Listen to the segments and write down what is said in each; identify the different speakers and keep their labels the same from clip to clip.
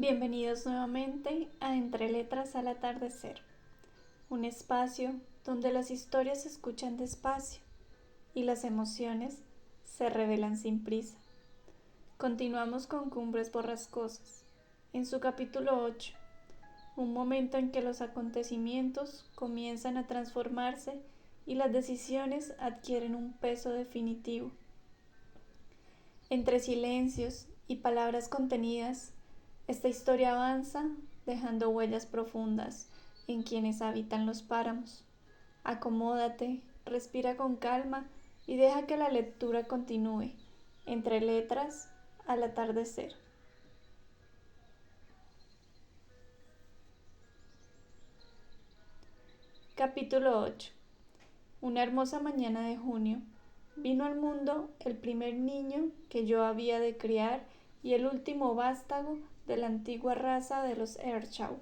Speaker 1: Bienvenidos nuevamente a Entre Letras al Atardecer, un espacio donde las historias se escuchan despacio y las emociones se revelan sin prisa. Continuamos con Cumbres Borrascosas, en su capítulo 8, un momento en que los acontecimientos comienzan a transformarse y las decisiones adquieren un peso definitivo. Entre silencios y palabras contenidas, esta historia avanza dejando huellas profundas en quienes habitan los páramos. Acomódate, respira con calma y deja que la lectura continúe. Entre letras al atardecer. Capítulo 8. Una hermosa mañana de junio, vino al mundo el primer niño que yo había de criar y el último vástago de la antigua raza de los Earnshaw.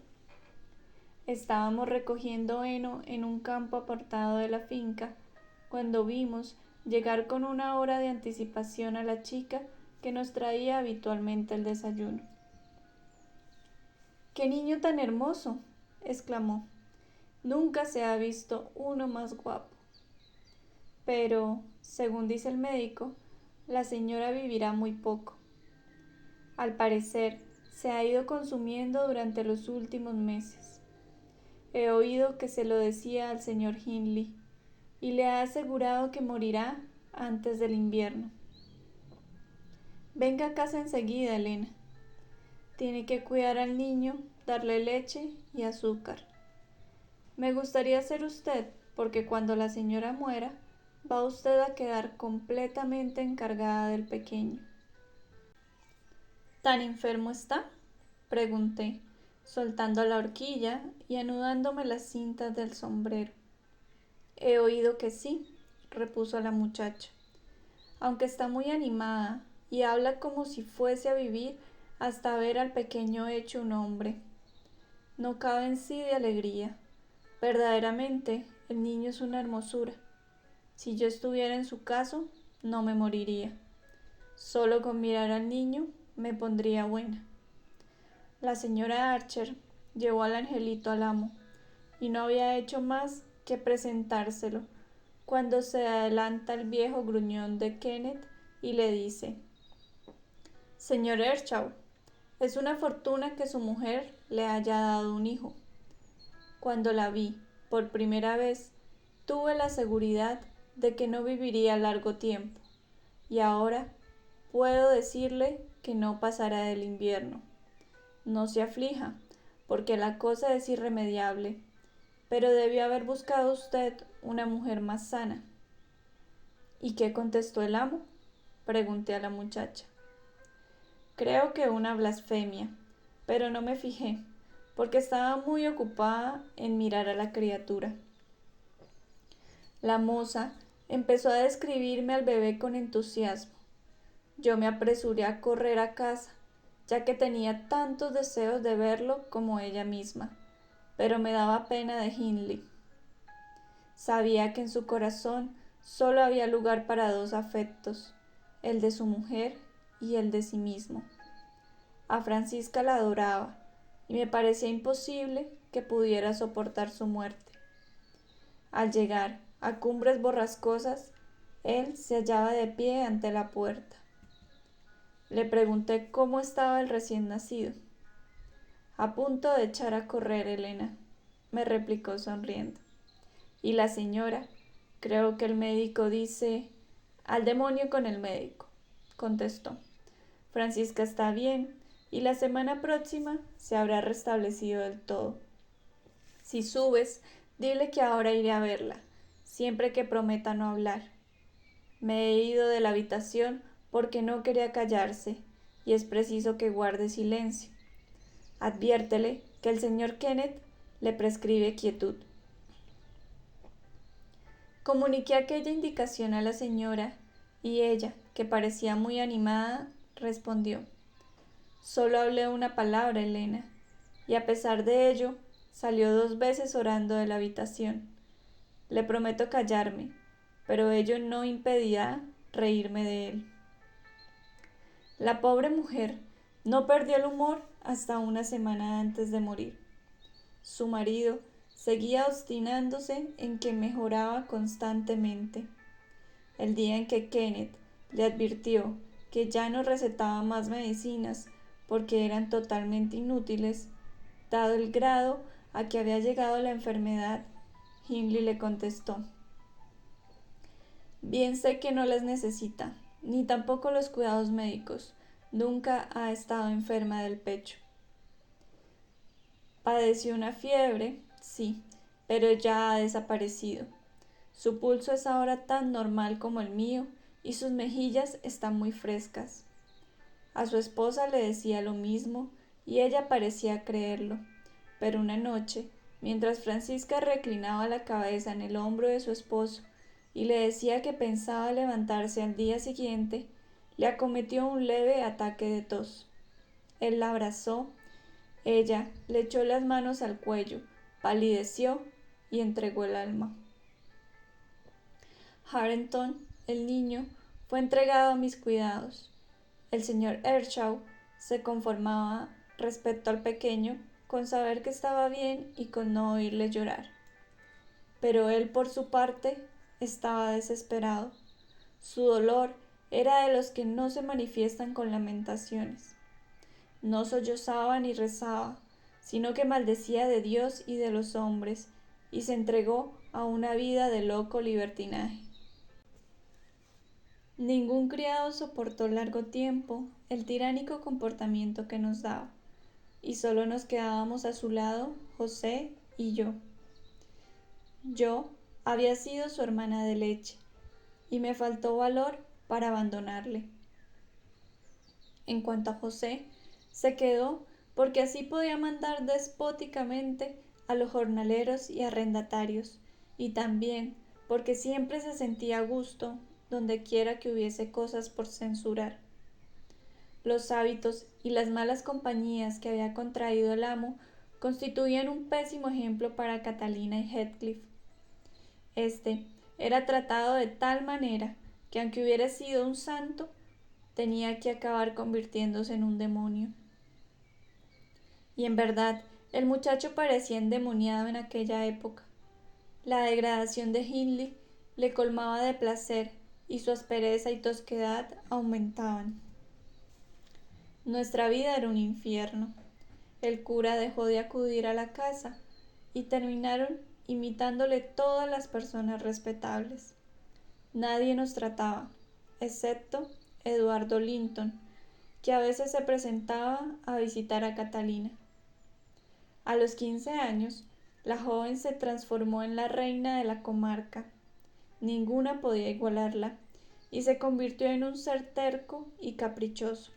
Speaker 1: Estábamos recogiendo heno en un campo apartado de la finca, cuando vimos llegar con una hora de anticipación a la chica que nos traía habitualmente el desayuno. ¡Qué niño tan hermoso!, exclamó. Nunca se ha visto uno más guapo. Pero, según dice el médico, la señora vivirá muy poco. Al parecer, se ha ido consumiendo durante los últimos meses. He oído que se lo decía al señor Hindley, y le ha asegurado que morirá antes del invierno. Venga a casa enseguida, Elena. Tiene que cuidar al niño, darle leche y azúcar. Me gustaría ser usted, porque cuando la señora muera, va usted a quedar completamente encargada del pequeño. ¿Tan enfermo está?, pregunté, soltando la horquilla y anudándome las cintas del sombrero. He oído que sí, repuso la muchacha, aunque está muy animada y habla como si fuese a vivir hasta ver al pequeño hecho un hombre. No cabe en sí de alegría. Verdaderamente, el niño es una hermosura. Si yo estuviera en su caso, no me moriría. Solo con mirar al niño me pondría buena. La señora Archer llevó al angelito al amo, y no había hecho más que presentárselo, cuando se adelanta el viejo gruñón de Kenneth y le dice: «Señor Earnshaw, es una fortuna que su mujer le haya dado un hijo». Cuando la vi por primera vez, tuve la seguridad de que no viviría largo tiempo, y ahora puedo decirle que no pasará del invierno. No se aflija, porque la cosa es irremediable, pero debió haber buscado usted una mujer más sana. ¿Y qué contestó el amo?, pregunté a la muchacha. Creo que una blasfemia, pero no me fijé, porque estaba muy ocupada en mirar a la criatura. La moza empezó a describirme al bebé con entusiasmo. Yo me apresuré a correr a casa, ya que tenía tantos deseos de verlo como ella misma, pero me daba pena de Hindley. Sabía que en su corazón solo había lugar para dos afectos, el de su mujer y el de sí mismo. A Francisca la adoraba, y me parecía imposible que pudiera soportar su muerte. Al llegar a Cumbres Borrascosas, él se hallaba de pie ante la puerta. Le pregunté cómo estaba el recién nacido. «A punto de echar a correr, Elena», me replicó sonriendo. «Y la señora, creo que el médico dice...». «Al demonio con el médico», contestó. «Francisca está bien y la semana próxima se habrá restablecido del todo. Si subes, dile que ahora iré a verla, siempre que prometa no hablar». Me he ido de la habitación porque no quería callarse, y es preciso que guarde silencio. Adviértele que el señor Kenneth le prescribe quietud. Comuniqué aquella indicación a la señora, y ella, que parecía muy animada, respondió: «Solo hablé una palabra, Elena», y a pesar de ello, salió 2 veces orando de la habitación. Le prometo callarme, pero ello no impedirá reírme de él. La pobre mujer No perdió el humor hasta una semana antes de morir. Su marido seguía obstinándose en que mejoraba constantemente. El día en que Kenneth le advirtió que ya no recetaba más medicinas porque eran totalmente inútiles, dado el grado a que había llegado la enfermedad, Hindley le contestó: bien sé que no las necesita, ni tampoco los cuidados médicos. Nunca ha estado enferma del pecho. Padeció una fiebre, sí, pero ya ha desaparecido. Su pulso es ahora tan normal como el mío y sus mejillas están muy frescas. A su esposa le decía lo mismo y ella parecía creerlo, pero una noche, mientras Francisca reclinaba la cabeza en el hombro de su esposo y le decía que pensaba levantarse al día siguiente, le acometió un leve ataque de tos. Él la abrazó, ella le echó las manos al cuello, palideció y entregó el alma. Harrington, el niño, fue entregado a mis cuidados. El señor Earnshaw se conformaba, respecto al pequeño, con saber que estaba bien y con no oírle llorar. Pero él, por su parte, estaba desesperado. Su dolor era de los que no se manifiestan con lamentaciones. No sollozaba ni rezaba, sino que maldecía de Dios y de los hombres, y se entregó a una vida de loco libertinaje. Ningún criado soportó largo tiempo el tiránico comportamiento que nos daba, y solo nos quedábamos a su lado José y yo. Yo había sido su hermana de leche, y me faltó valor para abandonarle. En cuanto a José, se quedó porque así podía mandar despóticamente a los jornaleros y arrendatarios, y también porque siempre se sentía a gusto donde quiera que hubiese cosas por censurar. Los hábitos y las malas compañías que había contraído el amo constituían un pésimo ejemplo para Catalina y Heathcliff. Este era tratado de tal manera que, aunque hubiera sido un santo, tenía que acabar convirtiéndose en un demonio. Y en verdad, el muchacho parecía endemoniado en aquella época. La degradación de Hindley le colmaba de placer y su aspereza y tosquedad aumentaban. Nuestra vida era un infierno. El cura dejó de acudir a la casa y terminaron imitándole todas las personas respetables. Nadie nos trataba, excepto Eduardo Linton, que a veces se presentaba a visitar a Catalina. A los 15 años, la joven se transformó en la reina de la comarca. Ninguna podía igualarla, y se convirtió en un ser terco y caprichoso.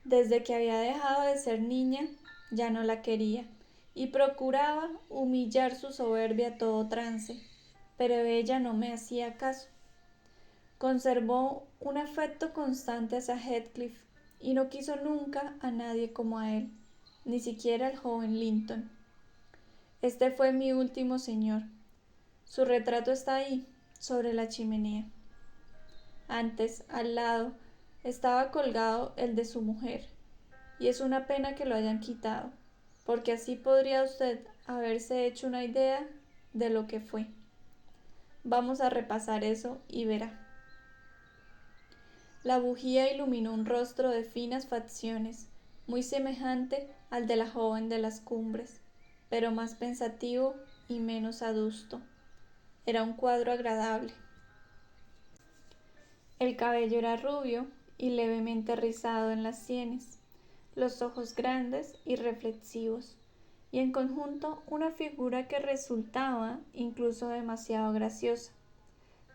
Speaker 1: Desde que había dejado de ser niña, ya no la quería, y procuraba humillar su soberbia a todo trance, pero ella no me hacía caso. Conservó un afecto constante hacia Heathcliff, y no quiso nunca a nadie como a él, ni siquiera al joven Linton. Este fue mi último señor. Su retrato está ahí, sobre la chimenea. Antes, al lado, estaba colgado el de su mujer, y es una pena que lo hayan quitado, porque así podría usted haberse hecho una idea de lo que fue. Vamos a repasar eso y verá. La bujía iluminó un rostro de finas facciones, muy semejante al de la joven de las cumbres, pero más pensativo y menos adusto. Era un cuadro agradable. El cabello era rubio y levemente rizado en las sienes, los ojos grandes y reflexivos, y en conjunto una figura que resultaba incluso demasiado graciosa.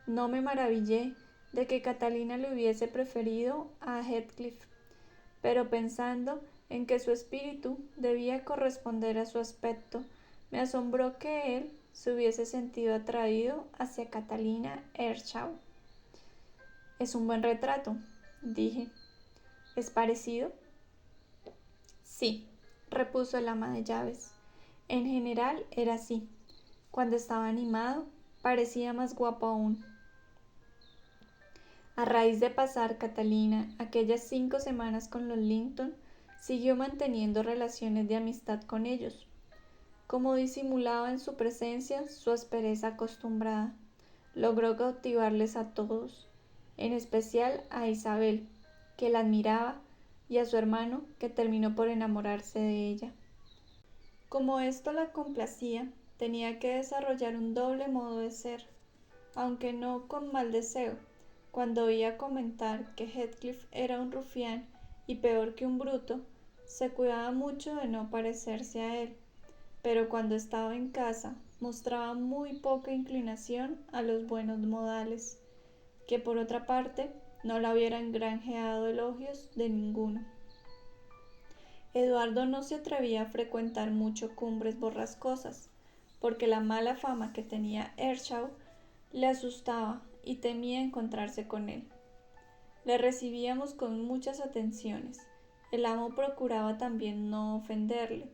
Speaker 1: No me maravillé de que Catalina le hubiese preferido a Heathcliff, pero pensando en que su espíritu debía corresponder a su aspecto, me asombró que él se hubiese sentido atraído hacia Catalina Earnshaw. Es un buen retrato, dije. ¿Es parecido? Sí, repuso el ama de llaves. En general era así. Cuando estaba animado, parecía más guapo aún. A raíz de pasar Catalina aquellas 5 semanas con los Linton, siguió manteniendo relaciones de amistad con ellos. Como disimulaba en su presencia su aspereza acostumbrada, logró cautivarles a todos, en especial a Isabel, que la admiraba, y a su hermano, que terminó por enamorarse de ella. Como esto la complacía, tenía que desarrollar un doble modo de ser, aunque no con mal deseo. Cuando oía comentar que Heathcliff era un rufián y peor que un bruto, se cuidaba mucho de no parecerse a él, pero cuando estaba en casa mostraba muy poca inclinación a los buenos modales, que por otra parte no la hubieran granjeado elogios de ninguno. Eduardo no se atrevía a frecuentar mucho Cumbres Borrascosas, porque la mala fama que tenía Earnshaw le asustaba y temía encontrarse con él. Le recibíamos con muchas atenciones. El amo procuraba también no ofenderle,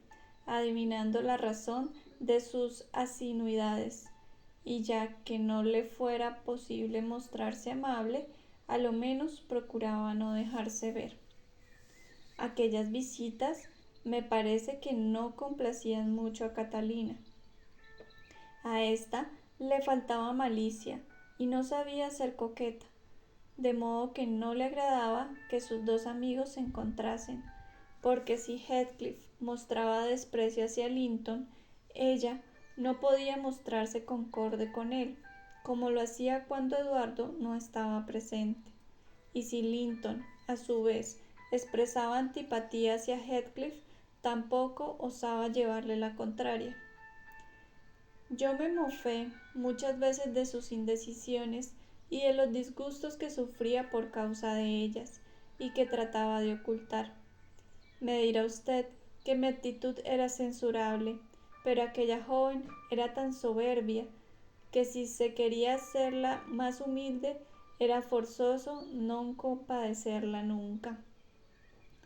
Speaker 1: adivinando la razón de sus asinuidades, y ya que no le fuera posible mostrarse amable, a lo menos procuraba no dejarse ver. Aquellas visitas me parece que no complacían mucho a Catalina. A ésta le faltaba malicia y no sabía ser coqueta, de modo que no le agradaba que sus dos amigos se encontrasen, porque si Heathcliff mostraba desprecio hacia Linton, ella no podía mostrarse concorde con él, como lo hacía cuando Eduardo no estaba presente. Y si Linton, a su vez, expresaba antipatía hacia Heathcliff, tampoco osaba llevarle la contraria. Yo me mofé muchas veces de sus indecisiones y de los disgustos que sufría por causa de ellas y que trataba de ocultar. Me dirá usted que mi actitud era censurable, pero aquella joven era tan soberbia que si se quería hacerla más humilde era forzoso no compadecerla nunca.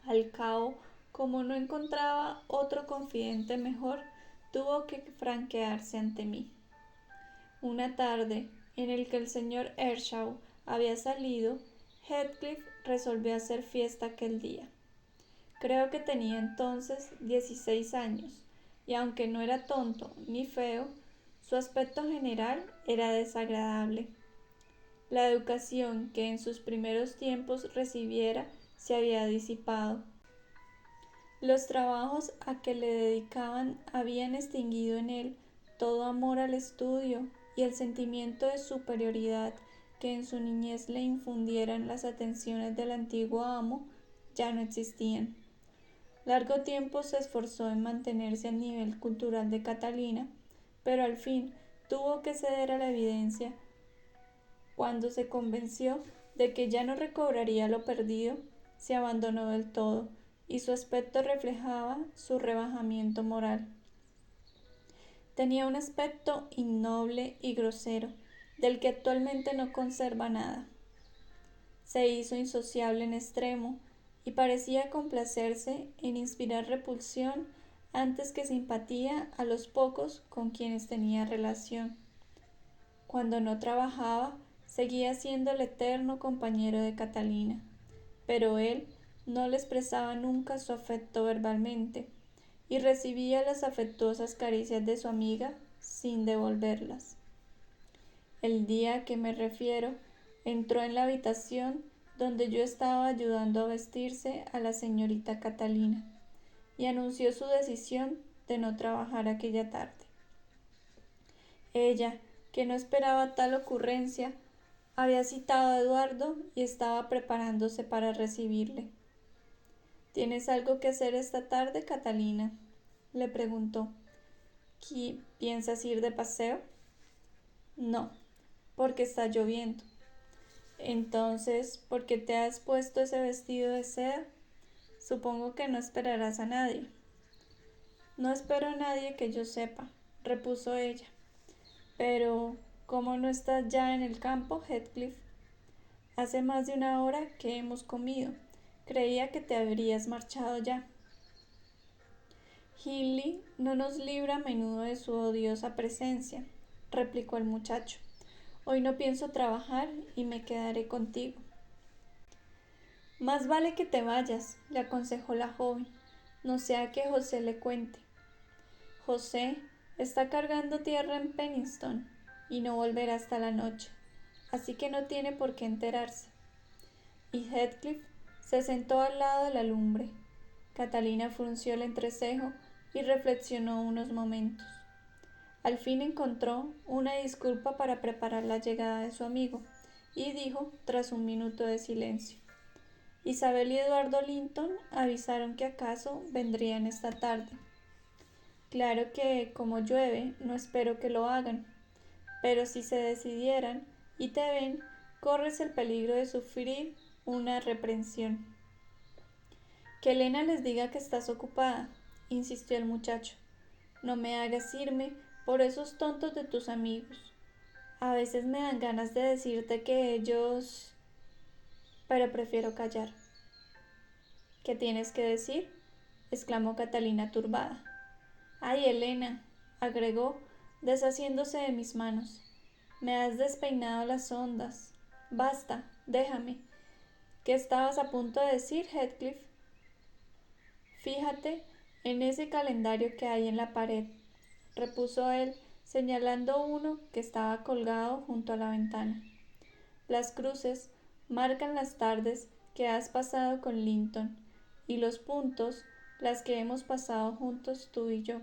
Speaker 1: Al cabo, como no encontraba otro confidente mejor, tuvo que franquearse ante mí. Una tarde, en el que el señor Earnshaw había salido, Heathcliff resolvió hacer fiesta aquel día. Creo que tenía entonces 16 años, y aunque no era tonto ni feo, su aspecto general era desagradable. La educación que en sus primeros tiempos recibiera se había disipado. Los trabajos a que le dedicaban habían extinguido en él todo amor al estudio, y el sentimiento de superioridad que en su niñez le infundieran las atenciones del antiguo amo ya no existían. Largo tiempo se esforzó en mantenerse al nivel cultural de Catalina, pero al fin tuvo que ceder a la evidencia. Cuando se convenció de que ya no recobraría lo perdido, se abandonó del todo, y su aspecto reflejaba su rebajamiento moral. Tenía un aspecto innoble y grosero, del que actualmente no conserva nada. Se hizo insociable en extremo, y parecía complacerse en inspirar repulsión antes que simpatía a los pocos con quienes tenía relación. Cuando no trabajaba, seguía siendo el eterno compañero de Catalina, pero él no le expresaba nunca su afecto verbalmente, y recibía las afectuosas caricias de su amiga sin devolverlas. El día a que me refiero, entró en la habitación donde yo estaba ayudando a vestirse a la señorita Catalina, y anunció su decisión de no trabajar aquella tarde. Ella, que no esperaba tal ocurrencia, había citado a Eduardo y estaba preparándose para recibirle. ¿Tienes algo que hacer esta tarde, Catalina?, le preguntó. ¿Piensas ir de paseo? No, porque está lloviendo. Entonces, ¿por qué te has puesto ese vestido de seda? Supongo que no esperarás a nadie. No espero a nadie que yo sepa, repuso ella. Pero, ¿cómo no estás ya en el campo, Heathcliff? Hace más de una hora que hemos comido. Creía que te habrías marchado ya. Hindley no nos libra a menudo de su odiosa presencia, replicó el muchacho. Hoy no pienso trabajar y me quedaré contigo. Más vale que te vayas, le aconsejó la joven, no sea que José le cuente. José está cargando tierra en Penniston y no volverá hasta la noche, así que no tiene por qué enterarse. Y Heathcliff se sentó al lado de la lumbre. Catalina frunció el entrecejo y reflexionó unos momentos. Al fin encontró una disculpa para preparar la llegada de su amigo y dijo, tras un minuto de silencio: Isabel y Eduardo Linton avisaron que acaso vendrían esta tarde. Claro que, como llueve, no espero que lo hagan, pero si se decidieran y te ven, corres el peligro de sufrir una reprensión. Que Elena les diga que estás ocupada, insistió el muchacho. No me hagas irme por esos tontos de tus amigos. A veces me dan ganas de decirte que ellos... pero prefiero callar. ¿Qué tienes que decir?, exclamó Catalina turbada. Ay, Elena, agregó, deshaciéndose de mis manos. Me has despeinado las ondas. Basta, déjame. ¿Qué estabas a punto de decir, Heathcliff? Fíjate en ese calendario que hay en la pared, repuso él, señalando uno que estaba colgado junto a la ventana. Las cruces marcan las tardes que has pasado con Linton y los puntos las que hemos pasado juntos tú y yo.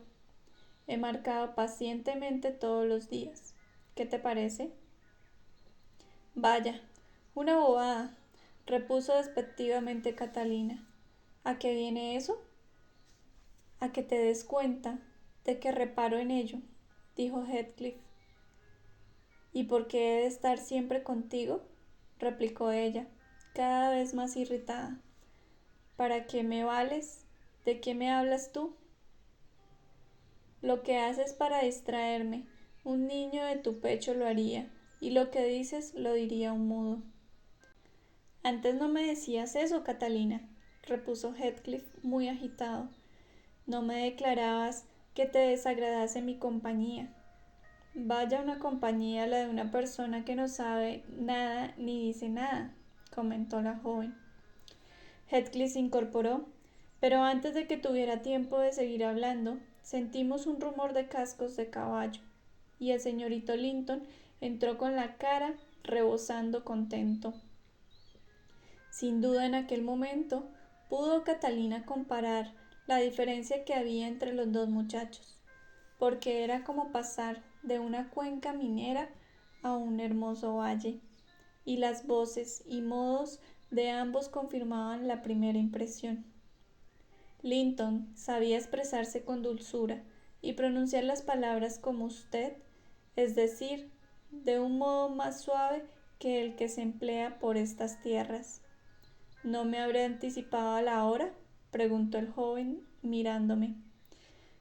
Speaker 1: He marcado pacientemente todos los días. ¿Qué te parece? Vaya, una bobada, repuso despectivamente Catalina. ¿A qué viene eso? A que te des cuenta de que reparo en ello, dijo Heathcliff. ¿Y por qué he de estar siempre contigo?, replicó ella, cada vez más irritada. ¿Para qué me vales? ¿De qué me hablas tú? Lo que haces para distraerme, un niño de tu pecho lo haría, y lo que dices lo diría un mudo. Antes no me decías eso, Catalina, repuso Heathcliff muy agitado. No me declarabas que te desagradase mi compañía. Vaya una compañía la de una persona que no sabe nada ni dice nada, comentó la joven. Heathcliff se incorporó, pero antes de que tuviera tiempo de seguir hablando, sentimos un rumor de cascos de caballo, y el señorito Linton entró con la cara rebosando contento. Sin duda en aquel momento pudo Catalina comparar la diferencia que había entre los dos muchachos, porque era como pasar de una cuenca minera a un hermoso valle, y las voces y modos de ambos confirmaban la primera impresión. Linton sabía expresarse con dulzura y pronunciar las palabras como usted, es decir, de un modo más suave que el que se emplea por estas tierras. ¿No me habré anticipado a la hora?, preguntó el joven mirándome.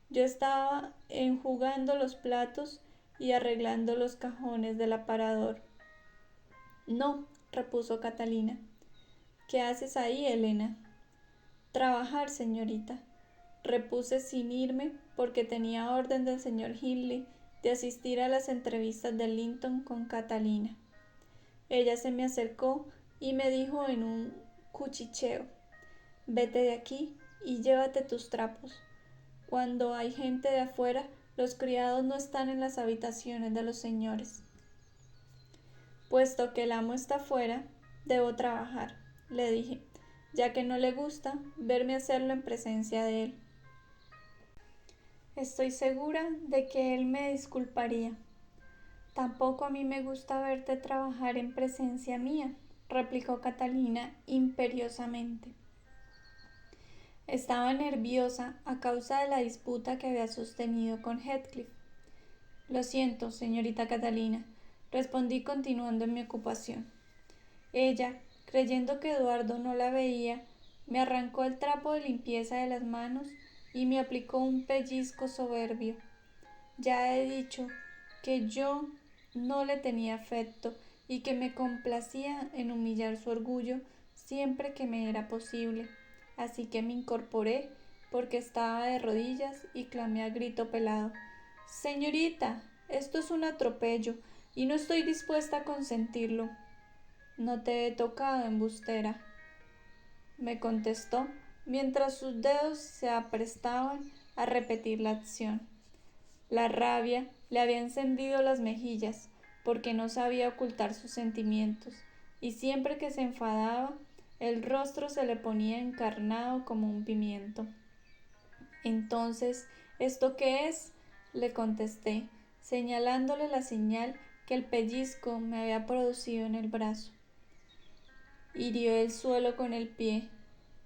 Speaker 1: Yo estaba enjugando los platos y arreglando los cajones del aparador. No, repuso Catalina. ¿Qué haces ahí, Elena? Trabajar, señorita, repuse sin irme porque tenía orden del señor Hindley de asistir a las entrevistas de Linton con Catalina. Ella se me acercó y me dijo en un cuchicheo: vete de aquí y llévate tus trapos. Cuando hay gente de afuera, los criados no están en las habitaciones de los señores. Puesto que el amo está fuera, debo trabajar, le dije, ya que no le gusta verme hacerlo en presencia de él. Estoy segura de que él me disculparía. Tampoco a mí me gusta verte trabajar en presencia mía, replicó Catalina imperiosamente. Estaba nerviosa a causa de la disputa que había sostenido con Heathcliff. Lo siento, señorita Catalina, respondí continuando en mi ocupación. Ella, creyendo que Eduardo no la veía, me arrancó el trapo de limpieza de las manos y me aplicó un pellizco soberbio. Ya he dicho que yo no le tenía afecto y que me complacía en humillar su orgullo siempre que me era posible. Así que me incorporé porque estaba de rodillas y clamé a grito pelado: «Señorita, esto es un atropello y no estoy dispuesta a consentirlo». «No te he tocado, embustera». me contestó, mientras sus dedos se aprestaban a repetir la acción. La rabia le había encendido las mejillas, porque no sabía ocultar sus sentimientos, y siempre que se enfadaba, el rostro se le ponía encarnado como un pimiento. Entonces, ¿esto qué es? Le contesté, señalándole la señal que el pellizco me había producido en el brazo. Hirió el suelo con el pie,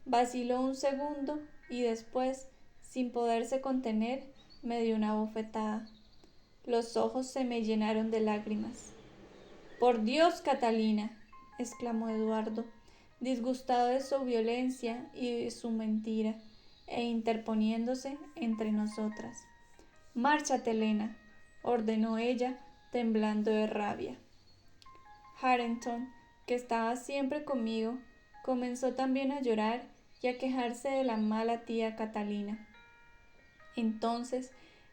Speaker 1: vaciló un segundo y después, sin poderse contener, me dio una bofetada. Los ojos se me llenaron de lágrimas. «¡Por Dios, Catalina!», exclamó Eduardo, disgustado de su violencia y de su mentira, e interponiéndose entre nosotras. «Márchate, Elena», ordenó ella, temblando de rabia. Hareton, que estaba siempre conmigo, comenzó también a llorar y a quejarse de la mala tía Catalina. Entonces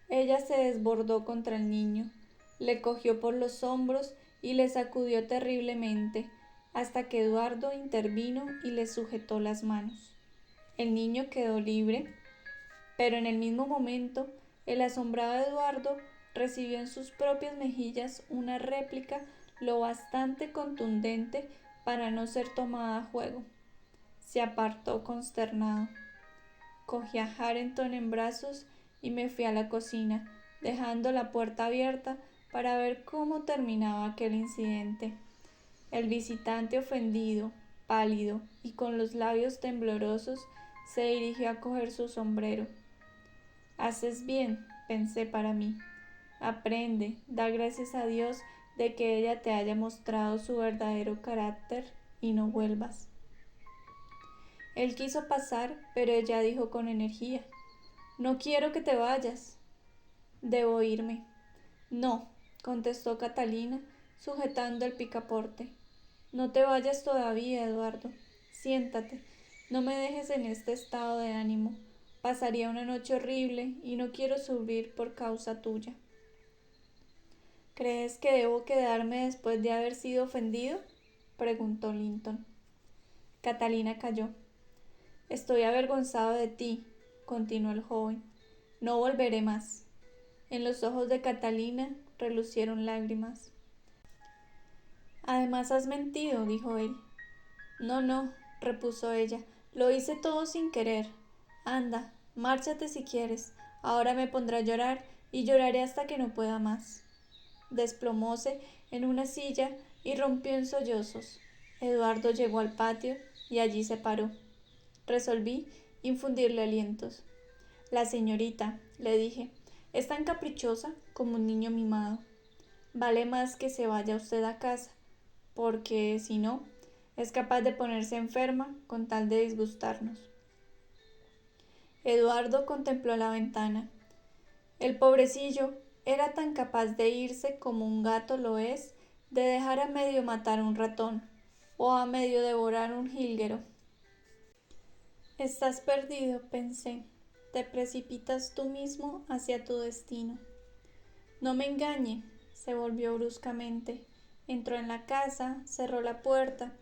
Speaker 1: ella se desbordó contra el niño, le cogió por los hombros y le sacudió terriblemente, hasta que Eduardo intervino y le sujetó las manos. El niño quedó libre, pero en el mismo momento el asombrado Eduardo recibió en sus propias mejillas una réplica lo bastante contundente para no ser tomada a juego. Se apartó consternado. Cogí a Hareton en brazos y me fui a la cocina, dejando la puerta abierta para ver cómo terminaba aquel incidente. El visitante, ofendido, pálido y con los labios temblorosos, se dirigió a coger su sombrero. «Haces bien», pensé para mí. «Aprende, da gracias a Dios de que ella te haya mostrado su verdadero carácter y no vuelvas». Él quiso pasar, pero ella dijo con energía: «No quiero que te vayas». «Debo irme». «No», contestó Catalina, sujetando el picaporte. «No te vayas todavía, Eduardo. Siéntate. No me dejes en este estado de ánimo. Pasaría una noche horrible y no quiero sufrir por causa tuya». «¿Crees que debo quedarme después de haber sido ofendido?», preguntó Linton. Catalina calló. «Estoy avergonzado de ti», continuó el joven. «No volveré más». En los ojos de Catalina relucieron lágrimas. «Además has mentido», dijo él. «No, no», repuso ella, «lo hice todo sin querer. Anda, márchate si quieres. Ahora me pondré a llorar y lloraré hasta que no pueda más». Desplomóse en una silla y rompió en sollozos. Eduardo llegó al patio y allí se paró. Resolví infundirle alientos. «La señorita», le dije, «es tan caprichosa como un niño mimado. Vale más que se vaya usted a casa, porque, si no, es capaz de ponerse enferma con tal de disgustarnos». Eduardo contempló la ventana. El pobrecillo era tan capaz de irse como un gato lo es de dejar a medio matar un ratón o a medio devorar un jilguero. «Estás perdido», pensé. «Te precipitas tú mismo hacia tu destino». «No me engañe», se volvió bruscamente. Entró en la casa, cerró la puerta,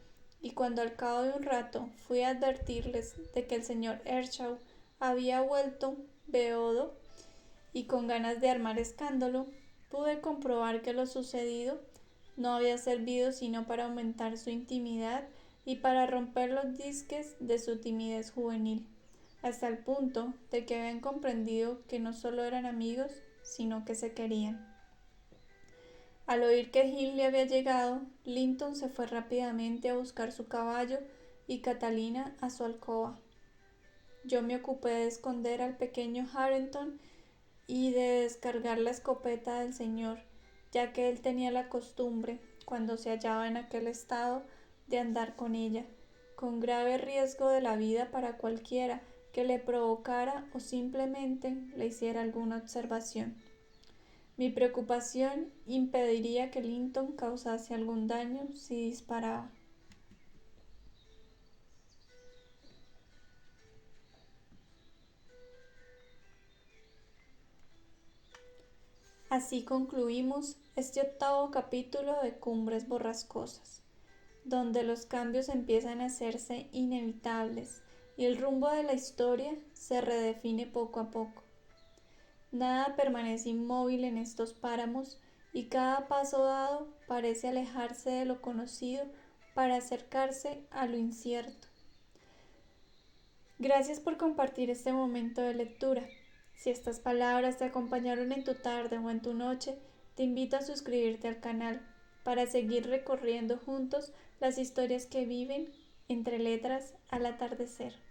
Speaker 1: y cuando al cabo de un rato fui a advertirles de que el señor Earnshaw había vuelto beodo y con ganas de armar escándalo, pude comprobar que lo sucedido no había servido sino para aumentar su intimidad y para romper los diques de su timidez juvenil, hasta el punto de que habían comprendido que no solo eran amigos, sino que se querían. Al oír que Hindley había llegado, Linton se fue rápidamente a buscar su caballo y Catalina a su alcoba. Yo me ocupé de esconder al pequeño Hareton y de descargar la escopeta del señor, ya que él tenía la costumbre, cuando se hallaba en aquel estado, de andar con ella, con grave riesgo de la vida para cualquiera que le provocara o simplemente le hiciera alguna observación. Mi preocupación impediría que Linton causase algún daño si disparaba. Así concluimos este 8º capítulo de Cumbres Borrascosas. donde los cambios empiezan a hacerse inevitables y el rumbo de la historia se redefine poco a poco. Nada permanece inmóvil en estos páramos y cada paso dado parece alejarse de lo conocido para acercarse a lo incierto. Gracias por compartir este momento de lectura. Si estas palabras te acompañaron en tu tarde o en tu noche, te invito a suscribirte al canal para seguir recorriendo juntos las historias que viven entre letras al atardecer.